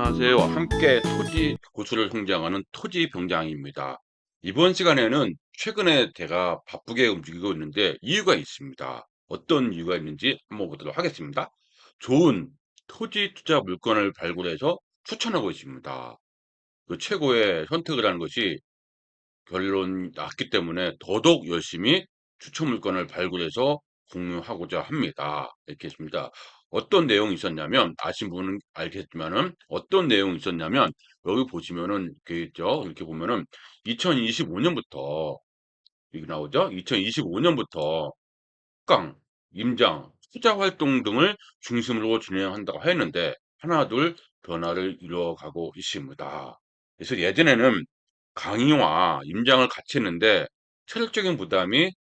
안녕하세요. 함께 토지 고수를 성장하는 토지병장입니다. 이번 시간에는 최근에 제가 바쁘게 움직이고 있는데 이유가 있습니다. 어떤 이유가 있는지 한번 보도록 하겠습니다. 좋은 토지 투자 물건을 발굴해서 추천하고 있습니다. 그 최고의 선택을 하는 것이 결론이 났기 때문에 더더욱 열심히 추천 물건을 발굴해서 공유하고자 합니다. 이렇게 했습니다. 어떤 내용이 있었냐면 아신 분은 알겠지만은 어떤 내용이 있었냐면 여기 보시면은 이렇게 있죠. 이렇게 보면은 2025년부터 이게 나오죠. 2025년부터 특강, 임장, 투자 활동 등을 중심으로 진행한다고 했는데 하나둘 변화를 이루어가고 있습니다. 그래서 예전에는 강의와 임장을 같이 했는데 체력적인 부담이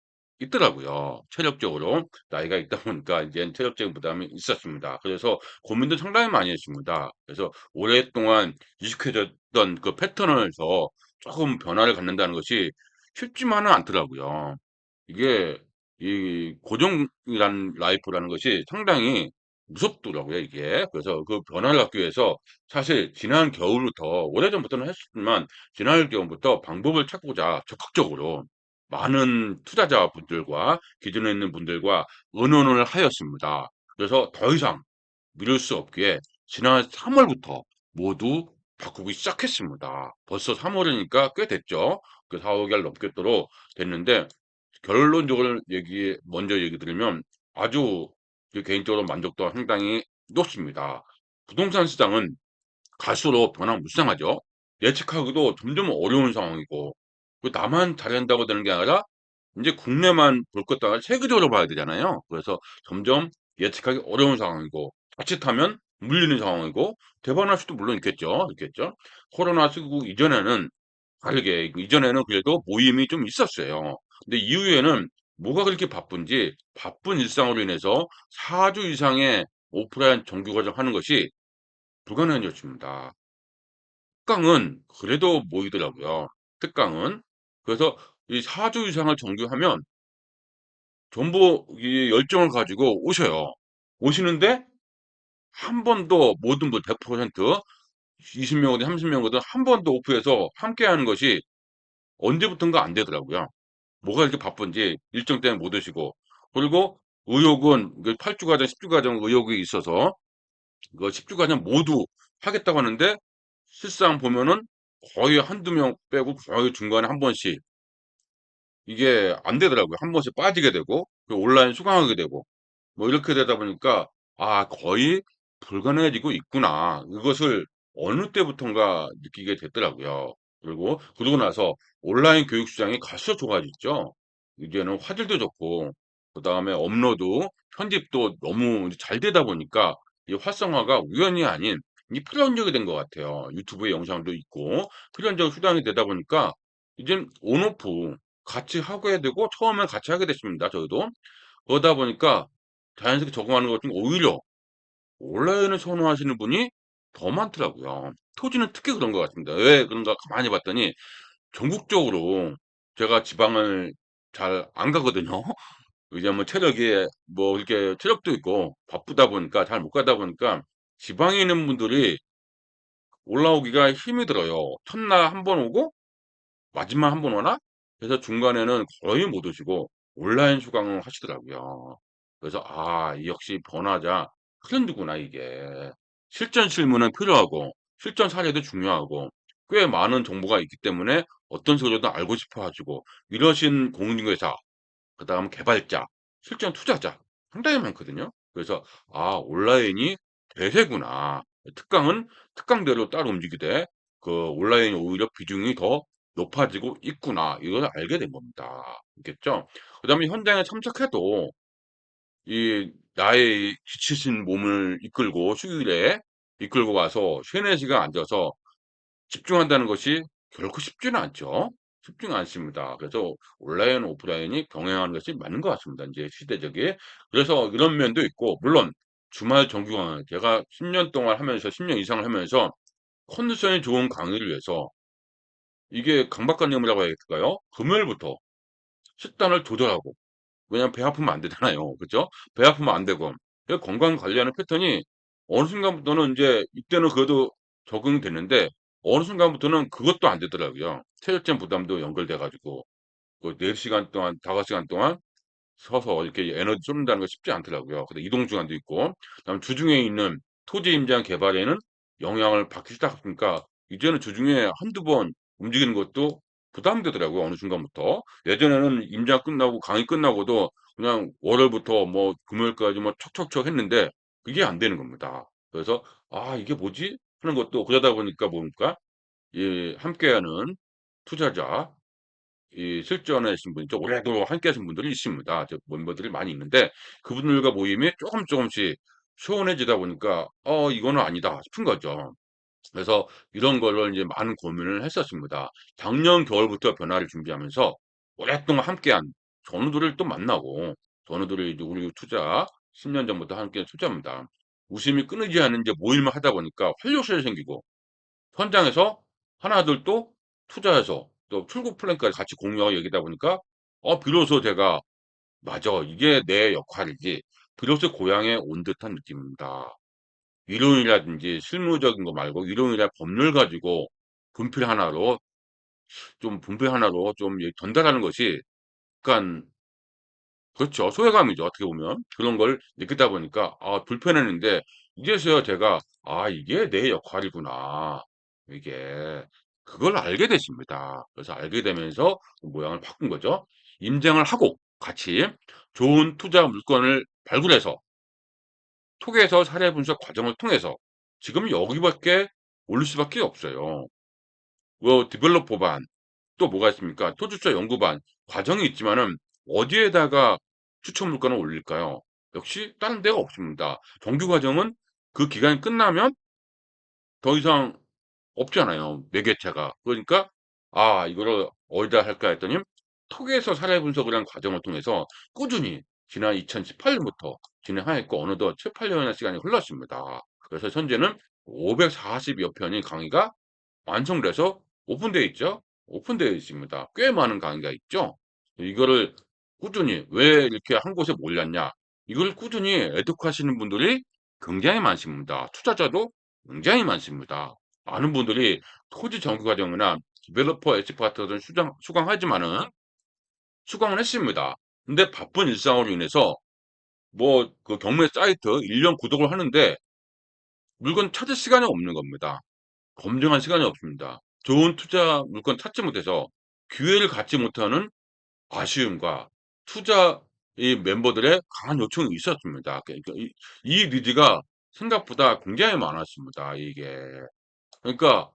있더라고요. 체력적으로 나이가 있다 보니까 이제 체력적인 부담이 있었습니다. 그래서 고민도 상당히 많이 했습니다. 그래서 오랫동안 익숙해졌던 그 패턴에서 조금 변화를 갖는다는 것이 쉽지만은 않더라고요. 이게 이 고정이란 라이프라는 것이 상당히 무섭더라고요, 이게. 그래서 그 변화를 갖기 위해서 사실 지난 겨울부터 오래전부터는 했었지만 지난 겨울부터 방법을 찾고자 적극적으로 많은 투자자분들과 기존에 있는 분들과 의논을 하였습니다. 그래서 더 이상 미룰 수 없기에 지난 3월부터 모두 바꾸기 시작했습니다. 벌써 3월이니까 꽤 됐죠. 그 4, 5개월 넘겠도록 됐는데 결론적으로 먼저 얘기 드리면 아주 개인적으로 만족도가 상당히 높습니다. 부동산 시장은 갈수록 변화무쌍하죠. 예측하기도 점점 어려운 상황이고, 나만 잘한다고 되는 게 아니라 이제 국내만 볼 것도 아니라 세계적으로 봐야 되잖아요. 그래서 점점 예측하기 어려운 상황이고, 자칫하면 물리는 상황이고, 대박날 수도 물론 있겠죠. 코로나 시국 이전에는 다르게, 이전에는 그래도 모임이 좀 있었어요. 근데 이후에는 뭐가 그렇게 바쁜지, 바쁜 일상으로 인해서 4주 이상의 오프라인 정규 과정 하는 것이 불가능해졌습니다. 특강은 그래도 모이더라고요. 특강은. 그래서 이 4주 이상을 정규하면 전부 이 열정을 가지고 오셔요. 오시는데 한 번도 모든 분 100% 20명이든 30명이든 한 번도 오프해서 함께하는 것이 언제부턴가 안 되더라고요. 뭐가 이렇게 바쁜지 일정 때문에 못 오시고. 그리고 의혹은 8주 과정, 10주 과정 의혹이 있어서 그 10주 과정 모두 하겠다고 하는데 실상 보면은 거의 한두 명 빼고 거의 중간에 한 번씩 이게 안 되더라고요. 한 번씩 빠지게 되고 온라인 수강하게 되고 뭐 이렇게 되다 보니까 거의 불가능해지고 있구나. 이것을 어느 때부턴가 느끼게 됐더라고요. 그러고 나서 온라인 교육 시장이 갈수록 좋아졌죠. 이제는 화질도 좋고 그다음에 업로드, 편집도 너무 잘 되다 보니까 이 활성화가 우연이 아닌 이 필연적이 된 것 같아요. 유튜브에 영상도 있고 필연적 수단이 되다 보니까 이젠 온오프 같이 하게 되고 처음엔 같이 하게 됐습니다, 저희도. 그러다 보니까 자연스럽게 적응하는 것 중 오히려 온라인을 선호하시는 분이 더 많더라고요. 토지는 특히 그런 것 같습니다. 왜 그런가 가만히 봤더니 전국적으로 제가 지방을 잘 안 가거든요. 왜냐면 체력이 뭐 이렇게 체력도 있고 바쁘다 보니까 잘 못 가다 보니까 지방에 있는 분들이 올라오기가 힘이 들어요. 첫날 한 번 오고 마지막 한 번 오나? 그래서 중간에는 거의 못 오시고 온라인 수강을 하시더라고요. 그래서 이 역시 변화자 트렌드구나 이게. 실전 실무는 필요하고 실전 사례도 중요하고 꽤 많은 정보가 있기 때문에 어떤 소리도 알고 싶어 하시고 이러신 공인중개사 그다음 개발자, 실전 투자자 상당히 많거든요. 그래서 온라인이 대세구나. 특강은 특강대로 따로 움직이되 그 온라인이 오히려 비중이 더 높아지고 있구나. 이걸 알게 된 겁니다. 알겠죠? 그다음에 현장에 참석해도 이 나의 지치신 몸을 이끌고 휴일에 이끌고 와서 3-4시간 앉아서 집중한다는 것이 결코 쉽지는 않죠. 쉽지는 않습니다. 그래서 온라인, 오프라인이 병행하는 것이 맞는 것 같습니다. 이제 시대적에. 그래서 이런 면도 있고, 물론 주말 정규 강의, 제가 10년 동안 하면서, 10년 이상을 하면서 컨디션이 좋은 강의를 위해서 이게 강박관념이라고 해야 될까요? 금요일부터 식단을 조절하고, 왜냐면 배 아프면 안 되잖아요. 그죠? 배 아프면 안 되고. 건강 관리하는 패턴이 어느 순간부터는 이제 이때는 그래도 적응됐는데 어느 순간부터는 그것도 안 되더라고요. 체력적 부담도 연결돼 가지고 그 4 시간 동안 5 시간 동안 서서 이렇게 에너지 쏟는다는 거 쉽지 않더라고요. 근데 이동 시간도 있고 그다음에 주중에 있는 토지 임장 개발에는 영향을 받기 시작하니까 이제는 주중에 한두 번 움직이는 것도 부담되더라고요, 어느 순간부터. 예전에는 임장 끝나고 강의 끝나고도 그냥 월요일부터 뭐 금요일까지 뭐 척척척 했는데 그게 안 되는 겁니다. 그래서 '아 이게 뭐지?' 하는 것도 그러다 보니까 뭡니까? 이 함께하는 투자자 이 실전하신 분이 좀 오래도록 함께 하신 분들이 있습니다. 저 멤버들이 많이 있는데 그분들과 모임이 쪼금씩 소원해지다 보니까 '이거는 아니다.' 싶은 거죠. 그래서 이런 거를 이제 많은 고민을 했었습니다. 작년 겨울부터 변화를 준비하면서 오랫동안 함께한 전우들을 또 만나고 전우들이 이제 우리 투자 10년 전부터 함께 투자합니다. 웃음이 끊이지 않는 이제 모임을 하다 보니까 활력소리 생기고 현장에서 하나둘 또 투자해서 또 출구 플랜까지 같이 공유하고 얘기하다 보니까 비로소 제가 '맞아. 이게 내 역할이지.' 비로소 고향에 온 듯한 느낌입니다. 이론이라든지 실무적인 거 말고 이론이나 법률 가지고 분필 하나로 분필 하나로 좀 전달하는 것이 약간 그렇죠. 소외감이죠 어떻게 보면. 그런 걸 느끼다 보니까 불편했는데 이제서야 제가 '아 이게 내 역할이구나.' 이게 그걸 알게 됐습니다. 그래서 알게 되면서 모양을 바꾼 거죠. 임장을 하고 같이 좋은 투자 물건을 발굴해서 톡에서 사례 분석 과정을 통해서 지금 여기밖에 올릴 수밖에 없어요. 뭐 디벨로퍼 반 또 뭐가 있습니까? 토주자 연구반 과정이 있지만은 어디에다가 추천 물건을 올릴까요? 역시 다른 데가 없습니다. 정규 과정은 그 기간이 끝나면 더 이상 없잖아요, 매개체가. 그러니까 '아 이거를 어디다 할까.' 했더니 톡에서 사례 분석을 한 과정을 통해서 꾸준히 지난 2018 년부터 진행하였고 어느덧 7-8 년의 시간이 흘렀습니다. 그래서 현재는 540여 편의 강의가 완성돼서 오픈되어 있죠. 오픈되어 있습니다. 꽤 많은 강의가 있죠. 이거를 꾸준히 왜 이렇게 한 곳에 몰렸냐. 이걸 꾸준히 애독하시는 분들이 굉장히 많습니다. 투자자도 굉장히 많습니다. 많은 분들이 토지 정규 과정이나 디벨로퍼 엑스퍼트를 수강하지만은 수강을 했습니다. 근데 바쁜 일상으로 인해서 뭐 그 경매 사이트 1년 구독을 하는데 물건 찾을 시간이 없는 겁니다. 검증할 시간이 없습니다. 좋은 투자 물건 찾지 못해서 기회를 갖지 못하는 아쉬움과 투자 이 멤버들의 강한 요청이 있었습니다. 그러니까 이 니즈가 생각보다 굉장히 많았습니다, 이게. 그러니까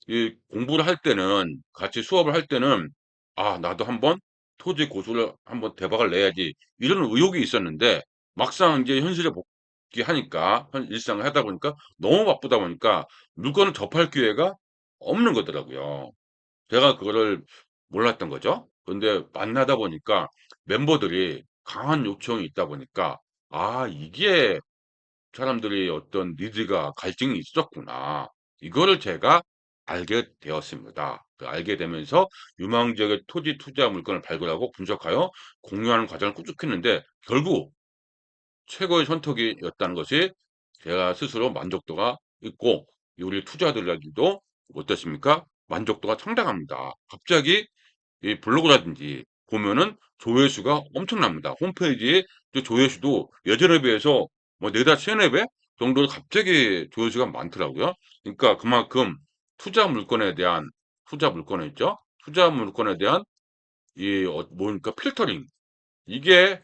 이 공부를 할 때는 같이 수업을 할 때는 '아 나도 한번 토지 고수를 한번 대박을 내야지.' 이런 의욕이 있었는데 막상 인제 현실에 복귀하니까 일상을 하다 보니까 너무 바쁘다 보니까 물건을 접할 기회가 없는 거더라고요. 제가 그거를 몰랐던 거죠. 근데 만나다 보니까 멤버들이 강한 요청이 있다 보니까 '아 이게 사람들이 어떤 니즈가 갈증이 있었구나.' 이거를 제가 알게 되었습니다. 그 알게 되면서 유망 지역의 토지 투자 물건을 발굴하고 분석하여 공유하는 과정을 꾸준했는데 결국 최고의 선택이었다는 것이 제가 스스로 만족도가 있고 우리 투자자들에게도 어떻습니까? 만족도가 상당합니다. 갑자기 이 블로그라든지 보면은 조회수가 엄청납니다. 홈페이지에 조회수도 예전에 비해서 뭐 4-5 세네 배 정도로 갑자기 조회수가 많더라고요. 그러니까 그만큼 투자 물건에 대한 투자 물건에 있죠. 투자 물건에 대한 이 뭡니까 필터링 이게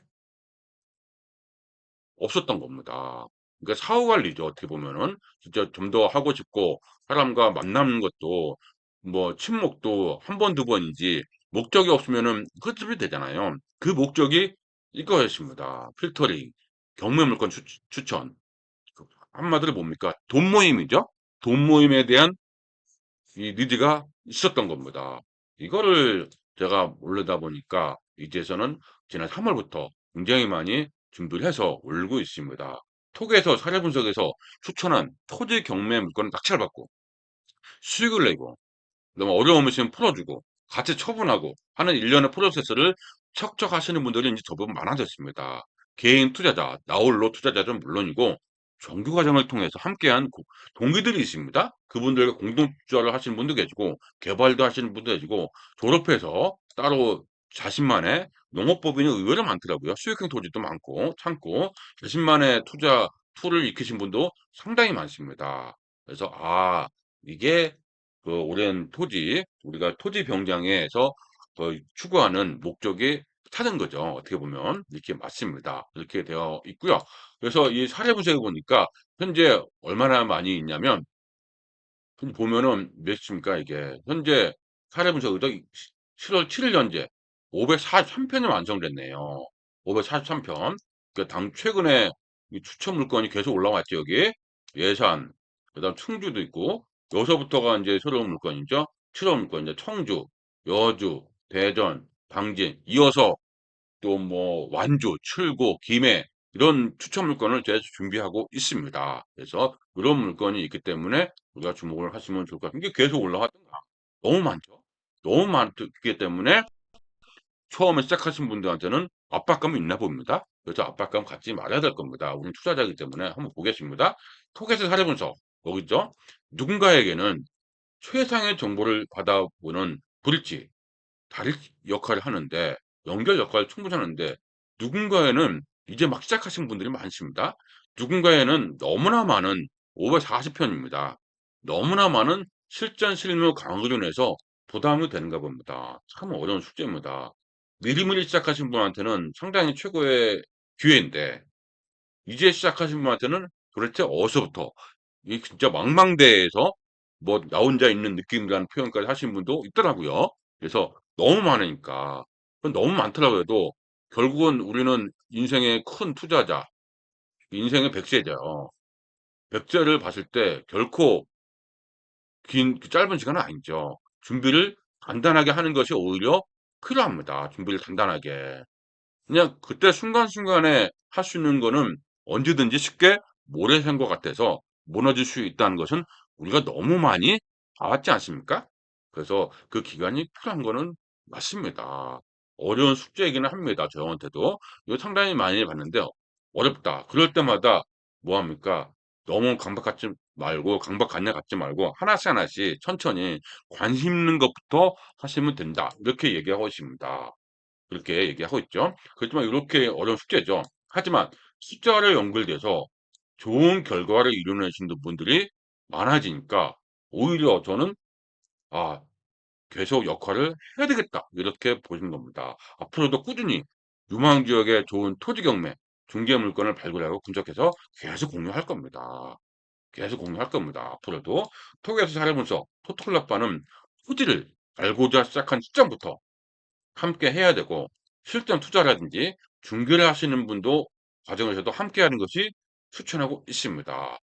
없었던 겁니다. 그러니까 사후 관리죠 어떻게 보면은. 진짜 좀 더 하고 싶고 사람과 만나는 것도 뭐 친목도 한 번 두 번이지 목적이 없으면은 헛수이 되잖아요. 그 목적이 이거였습니다. 필터링, 경매 물건 추천. 그 한마디로 뭡니까? 돈 모임이죠. 돈 모임에 대한 이 니즈가 있었던 겁니다. 이거를 제가 모르다 보니까 이제서는 지난 3 월부터 굉장히 많이 준비를 해서 올리고 있습니다. 톡에서 사례 분석에서 추천한 토지 경매 물건을 낙찰받고 수익을 내고 그다음에 어려움 있으면 풀어주고 같이 처분하고 하는 일련의 프로세스를 척척 하시는 분들이 인제 저보고 많아졌습니다. 개인 투자자, 나홀로 투자자는 물론이고 정규 과정을 통해서 함께한 동기들이 있습니다. 그분들과 공동 투자를 하시는 분도 계시고 개발도 하시는 분도 계시고 졸업해서 따로 자신만의 농업법인이 의외로 많더라고요. 수익형 토지도 많고 창고 자신만의 투자 툴을 익히신 분도 상당히 많습니다. 그래서 이게 그 오랜 토지 우리가 토지 병장에서 추구하는 목적이 찾은 거죠. 어떻게 보면 이렇게 맞습니다. 이렇게 되어 있고요. 그래서 이 사례 분석해 보니까 현재 얼마나 많이 있냐면 보면은 몇입니까 이게. 현재 사례 분석에도 7월 7일 현재 543 편이 완성됐네요. 543 편. 그러니까 최근에 이 추천 물건이 계속 올라왔죠 여기. 예산, 그다음 충주도 있고 여기서부터가 인제 새로운 물건이죠. 7월 물건 이제 청주, 여주, 대전, 당진 이어서 또 뭐 완주, 칠구, 김해 이런 추천 물건을 계속 준비하고 있습니다. 그래서 그런 물건이 있기 때문에 우리가 주목을 하시면 좋을 것 같은 게 계속 올라가든가 너무 많죠. 너무 많기 때문에 처음에 시작하신 분들한테는 압박감이 있나 봅니다. 그래서 압박감 갖지 말아야 될 겁니다. 우리는 투자자이기 때문에 한번 보겠습니다. 토개수 사례 분석 여기 있죠. 누군가에게는 최상의 정보를 받아보는 브릿지 다리 역할을 하는데 연결 역할을 충분히 하는데 누군가에는 이제 막 시작하신 분들이 많습니다. 누군가에는 너무나 많은 540 편입니다. 너무나 많은 실전 실무 강의로 인해서 부담이 되는가 봅니다. 참 어려운 숙제입니다. 미리미리 시작하신 분한테는 상당히 최고의 기회인데 이제 시작하신 분한테는 도대체 어디서부터 이 진짜 망망대해에서 뭐 나 혼자 있는 느낌이라는 표현까지 하신 분도 있더라고요. 그래서 너무 많으니까 너무 많더라고요. 또 결국은 우리는 인생의 큰 투자자, 인생의 백세죠. 백세를 봤을 때 결코 짧은 시간은 아니죠. 준비를 단단하게 하는 것이 오히려 필요합니다. 준비를 단단하게. 그냥 그때 순간순간에 할 수 있는 거는 언제든지 쉽게 모래샘과 같아서 무너질 수 있다는 것은 우리가 너무 많이 봐왔지 않습니까? 그래서 그 기간이 필요한 거는 맞습니다. 어려운 숙제이기는 합니다, 저한테도. 이거 상당히 많이 봤는데요. 어렵다. 그럴 때마다 뭐 합니까? 너무 강박 관념 갖지 말고 하나씩 하나씩 천천히 관심 있는 것부터 하시면 된다. 이렇게 얘기하고 있습니다. 그렇게 얘기하고 있죠. 그렇지만 이렇게 어려운 숙제죠. 하지만 숫자를 연결돼서 좋은 결과를 이루어내시는 분들이 많아지니까 오히려 저는 '아 계속 역할을 해야 되겠다.' 이렇게 보시는 겁니다. 앞으로도 꾸준히 유망 지역의 좋은 토지 경매, 중개 물건을 발굴하고 분석해서 계속 공유할 겁니다. 계속 공유할 겁니다. 앞으로도 토기에서 잘해보면서 토토클럽바는 토지를 알고자 시작한 시점부터 함께 해야 되고 실전 투자라든지 중개를 하시는 분도 과정에서도 함께 하는 것이 추천하고 있습니다.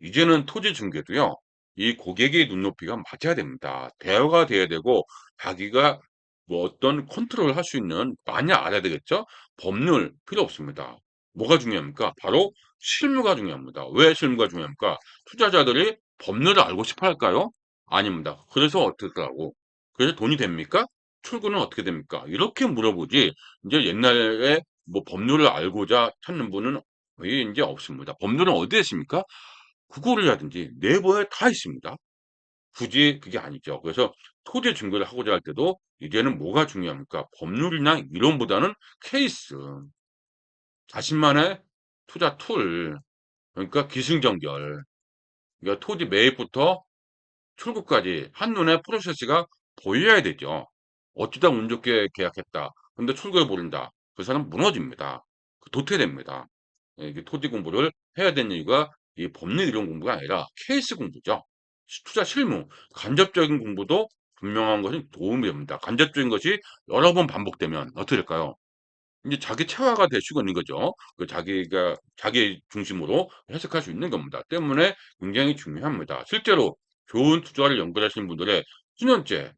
이제는 토지 중개도요. 이 고객의 눈높이가 맞아야 됩니다. 대화가 돼야 되고 자기가 뭐 어떤 컨트롤을 할 수 있는 많이 알아야 되겠죠? 법률 필요 없습니다. 뭐가 중요합니까? 바로 실무가 중요합니다. 왜 실무가 중요합니까? 투자자들이 법률을 알고 싶어 할까요? 아닙니다. 그래서 어떻더라고? 그래서 돈이 됩니까? 출구는 어떻게 됩니까? 이렇게 물어보지. 이제 옛날에 뭐 법률을 알고자 찾는 분은 거의 인제 없습니다. 법률은 어디에 있습니까? 구글이라든지 네이버에 다 있습니다. 굳이 그게 아니죠. 그래서 토지 증거를 하고자 할 때도 이제는 뭐가 중요합니까? 법률이나 이론보다는 케이스, 자신만의 투자 툴, 그러니까 기승전결. 그러니까 토지 매입부터 출고까지 한눈에 프로세스가 보여야 되죠. 어쩌다 운 좋게 계약했다. 근데 출고해 버린다. 그 사람 무너집니다. 도태됩니다. 예 이게 토지 공부를 해야 되는 이유가 이 법률 이론 공부가 아니라 케이스 공부죠. 투자 실무, 간접적인 공부도 분명한 것이 도움이 됩니다. 간접적인 것이 여러 번 반복되면 어떻게 될까요? 인제 자기 체화가 될 수가 있는 거죠. 자기가 자기 중심으로 해석할 수 있는 겁니다. 때문에 굉장히 중요합니다. 실제로 좋은 투자를 연구하시는 분들의 수년째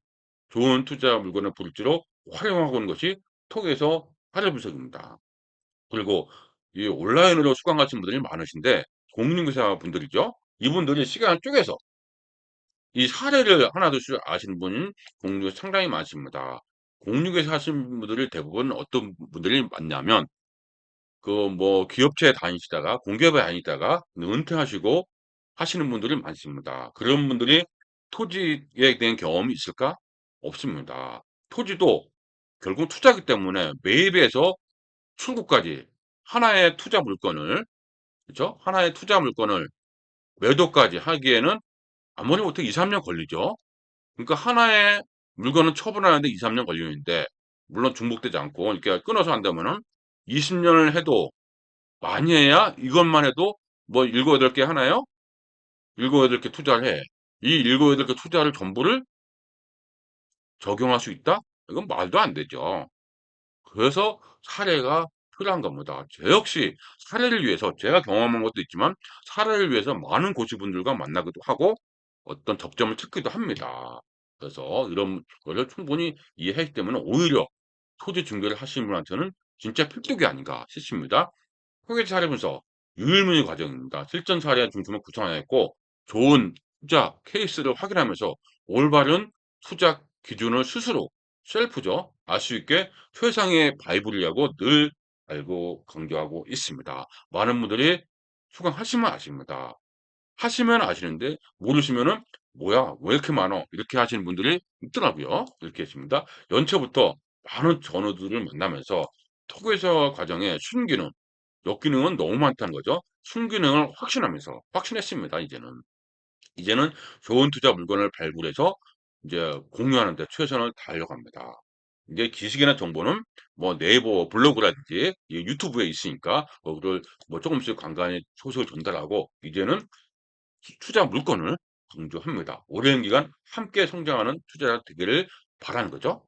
좋은 투자 물건을 브릿지로 활용하고 있는 것이 톡에서 사례 분석입니다. 그리고 이 온라인으로 수강하신 분들이 많으신데 공인중개사 분들이죠. 이분들이 시간을 쪼개서 이 사례를 하나둘씩 아시는 분 공인중개사 상당히 많으십니다. 공인중개사 하시는 분들이 대부분 어떤 분들이 많냐면 뭐 기업체에 다니시다가 공기업에 다니다가 은퇴하시고 하시는 분들이 많습니다. 그런 분들이 토지에 대한 경험이 있을까? 없습니다. 토지도 결국 투자기 때문에 매입에서 출고까지 하나의 투자 물건을, 그죠? 하나의 투자 물건을 매도까지 하기에는 아무리 못해 2-3년 걸리죠. 그러니까 하나의 물건을 처분하는데 2-3년 걸리는데, 물론 중복되지 않고 이렇게 끊어서 한다면은 20 년을 해도, 많이 해야 이것만 해도 뭐 7-8개 하나요? 7-8개 투자를 해. 이 7-8개 투자를 전부를 적용할 수 있다? 이건 말도 안 되죠. 그래서 사례가 필요한 겁니다. 저 역시 사례를 위해서, 제가 경험한 것도 있지만 사례를 위해서 많은 고수분들과 만나기도 하고 어떤 접점을 찾기도 합니다. 그래서 이런 거를 충분히 이해했기 때문에 오히려 토지 중개를 하시는 분한테는 진짜 필독이 아닌가 싶습니다. 회계 사례 분석, 유일무이 과정입니다. 실전 사례 중심으로 구성하였고, 좋은 투자 케이스를 확인하면서 올바른 투자 기준을 스스로 셀프죠. 알 수 있게 최상의 바이블이라고 늘 알고 강조하고 있습니다. 많은 분들이 수강하시면 아십니다. 하시면 아시는데 모르시면은 "뭐야 왜 이렇게 많어?" 이렇게 하시는 분들이 있더라고요. 이렇게 했습니다. 연초부터 많은 전우들을 만나면서 토기서 과정의 순기능, 역기능은 너무 많다는 거죠. 순기능을 확신했습니다 이제는. 이제는 좋은 투자 물건을 발굴해서 이제 공유하는 데 최선을 다하려고 합니다. 이제 지식이나 정보는 뭐 네이버 블로그라든지 이 유튜브에 있으니까 거기를 뭐 조금씩 간간히 소식을 전달하고, 이제는 투자 물건을 강조합니다. 오랜 기간 함께 성장하는 투자자 되기를 바라는 거죠.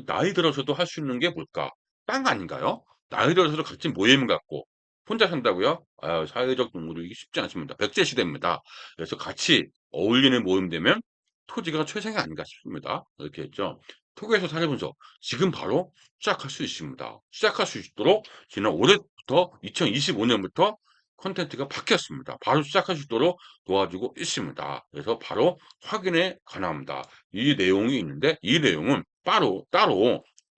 나이 들어서도 할 수 있는 게 뭘까? 땅 아닌가요? 나이 들어서도 같이 모임 갖고 혼자 산다고요? 아, 사회적 동물이 이게 쉽지 않습니다. 백제 시대입니다. 그래서 같이 어울리는 모임 되면 토지가 최상이 아닌가 싶습니다. 이렇게 했죠. 토지에서 사례 분석 지금 바로 시작할 수 있습니다. 시작할 수 있도록 지난 올해부터 2025년부터 콘텐츠가 바뀌었습니다. 바로 시작할 수 있도록 도와주고 있습니다. 그래서 바로 확인에 가능합니다. 이 내용이 있는데 이 내용은 따로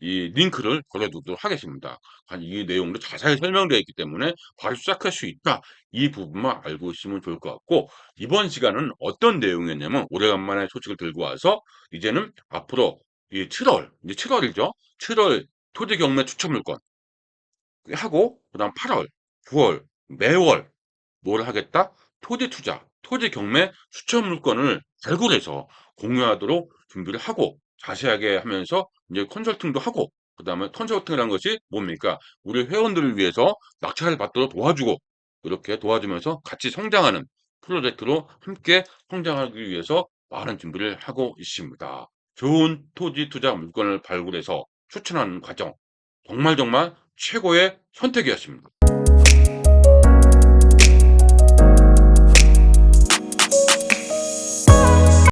이 링크를 걸어두도록 하겠습니다. 이 내용도 자세히 설명되어 있기 때문에 바로 시작할 수 있다. 이 부분만 알고 있으면 좋을 것 같고, 이번 시간은 어떤 내용이었냐면 오래간만에 소식을 들고 와서 이제는 앞으로 이 7월, 이제 7월이죠. 7월 토지 경매 추천 물건 하고 그다음 8월, 9월 매월 뭘 하겠다? 토지 투자, 토지 경매 추천 물건을 발굴해서 공유하도록 준비를 하고 자세하게 하면서 이제 컨설팅도 하고, 그다음에 컨설팅이라는 것이 뭡니까? 우리 회원들을 위해서 낙찰을 받도록 도와주고, 이렇게 도와주면서 같이 성장하는 프로젝트로 함께 성장하기 위해서 많은 준비를 하고 있습니다. 좋은 토지 투자 물건을 발굴해서 추천하는 과정, 정말 최고의 선택이었습니다.